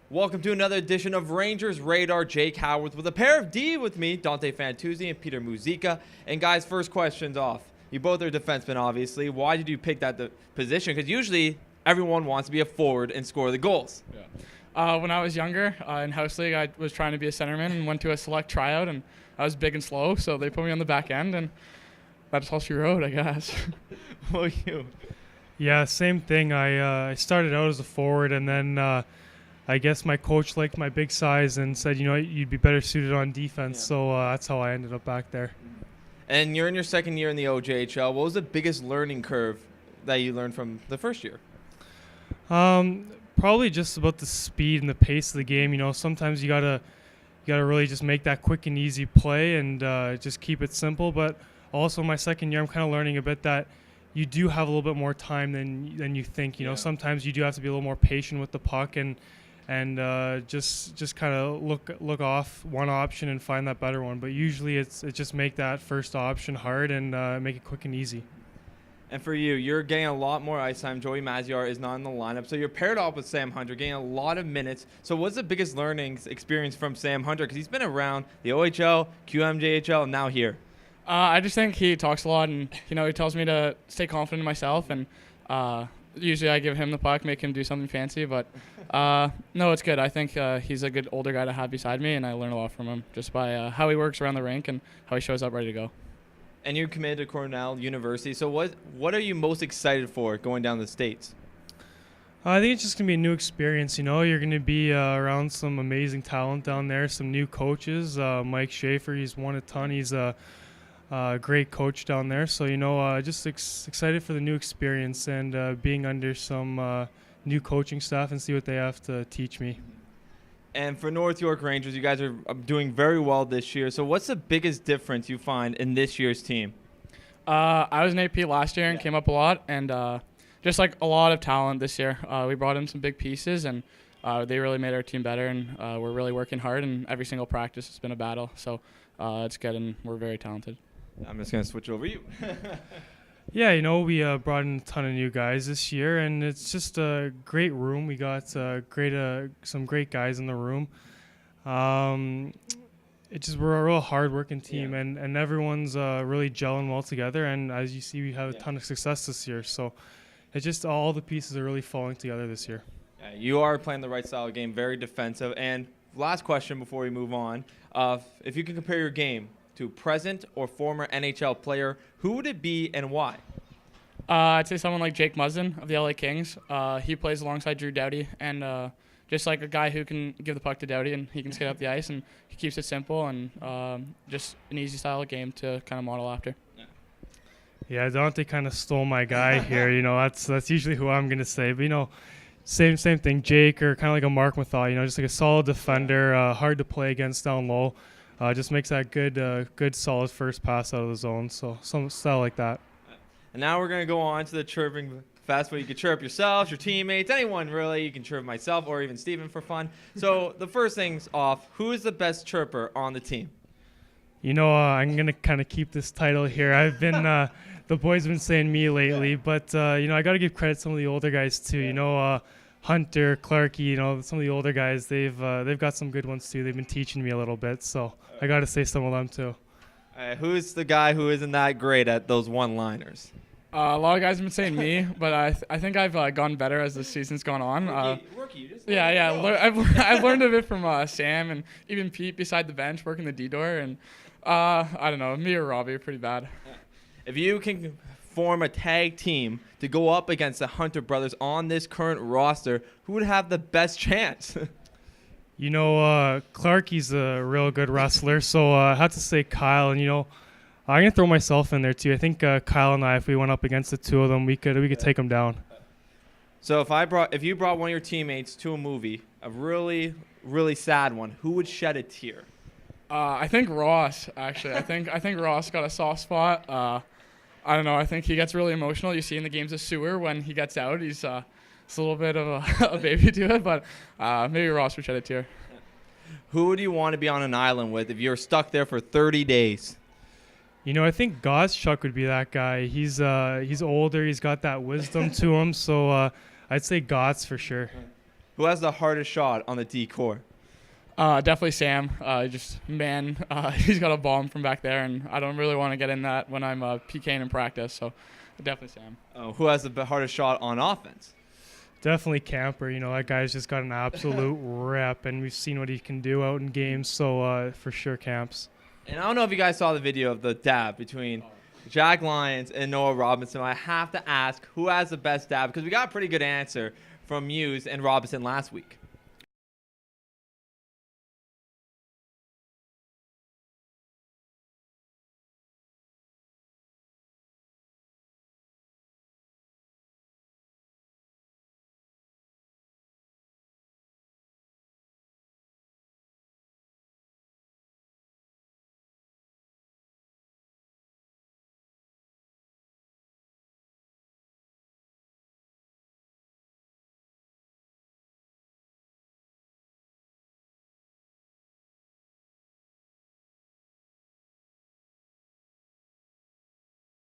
Welcome to another edition of Rangers Radar. Jake Howorth with a pair of D with me, Dante Fantauzzi and Peter Muzyka. And guys, first question's off. You both are defensemen, obviously. Why did you pick that position? Because usually everyone wants to be a forward and score the goals. Yeah. When I was younger in house league, I was trying to be a centerman and went to a select tryout, and I was big and slow, so they put me on the back end, and that's all she wrote, I guess. Well, you. Yeah, same thing. I started out as a forward, and then I guess my coach liked my big size and said, you'd be better suited on defense. Yeah. So that's how I ended up back there. And you're in your second year in the OJHL. What was the biggest learning curve that you learned from the first year? Probably just about the speed and the pace of the game. Sometimes you gotta really just make that quick and easy play and just keep it simple. But also my second year, I'm kind of learning a bit that you do have a little bit more time than you think. Sometimes you do have to be a little more patient with the puck and just kind of look off one option and find that better one. But usually it's just make that first option hard and make it quick and easy. And for you, you're getting a lot more ice time. Joey Maziar is not in the lineup, so you're paired off with Sam Hunter, getting a lot of minutes. So what's the biggest learning experience from Sam Hunter? Because he's been around the OHL, QMJHL, and now here. I just think he talks a lot, and he tells me to stay confident in myself, and usually I give him the puck, make him do something fancy. But no, it's good. I think he's a good older guy to have beside me, and I learn a lot from him just by how he works around the rink and how he shows up ready to go. And you committed to Cornell University. So what are you most excited for going down to the States? I think it's just going to be a new experience. You're going to be around some amazing talent down there, some new coaches. Mike Schaefer, he's won a ton. He's a great coach down there. So, just excited for the new experience and being under some new coaching staff and see what they have to teach me. And for North York Rangers, you guys are doing very well this year. So what's the biggest difference you find in this year's team? I was an AP last year and came up a lot, and just like a lot of talent this year. We brought in some big pieces, and they really made our team better, and we're really working hard, and every single practice has been a battle. So it's good, and we're very talented. I'm just going to switch over you. Yeah, we brought in a ton of new guys this year, and it's just a great room. We got some great guys in the room. We're a real hard-working team, and everyone's really gelling well together. And as you see, we have a ton of success this year. So it's just all the pieces are really falling together this year. You are playing the right style of game, very defensive. And last question before we move on, if you can compare your game to present or former NHL player, who would it be and why? I'd say someone like Jake Muzzin of the LA Kings. He plays alongside Drew Doughty, and just like a guy who can give the puck to Doughty and he can skate up the ice, and he keeps it simple and just an easy style of game to kind of model after. Yeah, Dante kind of stole my guy here. That's usually who I'm going to say. But, same thing, Jake, or kind of like a Mark Mathau, just like a solid defender, hard to play against down low. Just makes that good, solid first pass out of the zone. So some style like that. And now we're going to go on to the chirping fest where you can chirp yourselves, your teammates, anyone really. You can chirp myself or even Steven for fun. So the first thing's off, who is the best chirper on the team? I'm going to kind of keep this title here. I've been the boys have been saying me lately, but I got to give credit to some of the older guys too. Hunter, Clarkey, some of the older guys, they've got some good ones too. They've been teaching me a little bit, so I got to say some of them too. Who's the guy who isn't that great at those one-liners? A lot of guys have been saying me, but I think I've gotten better as the season's gone on. Rookie, just I've learned a bit from Sam and even Pete beside the bench working the D-door, and I don't know, me or Robbie are pretty bad. If you can form a tag team to go up against the Hunter brothers on this current roster, who would have the best chance? Clarkey's a real good wrestler, so I have to say Kyle, and I'm going to throw myself in there too. I think Kyle and I, if we went up against the two of them, we could take them down. So if you brought one of your teammates to a movie, a really, really sad one, who would shed a tear? I think Ross, actually. I think Ross got a soft spot. I don't know. I think he gets really emotional. You see in the games of Sewer when he gets out, he's it's a little bit of a baby to it, but maybe Ross would shed a tear. Who would you want to be on an island with if you're stuck there for 30 days? I think Goschuk would be that guy. He's older. He's got that wisdom to him, so I'd say Gotts for sure. Who has the hardest shot on the D core? Definitely Sam. He's got a bomb from back there, and I don't really want to get in that when I'm PKing in practice. So definitely Sam. Oh, who has the hardest shot on offense? Definitely Camper. You know, that guy's just got an absolute rep, and we've seen what he can do out in games. So for sure, Camps. And I don't know if you guys saw the video of the dab between Jack Lyons and Noah Robinson. I have to ask, who has the best dab? Because we got a pretty good answer from Muse and Robinson last week.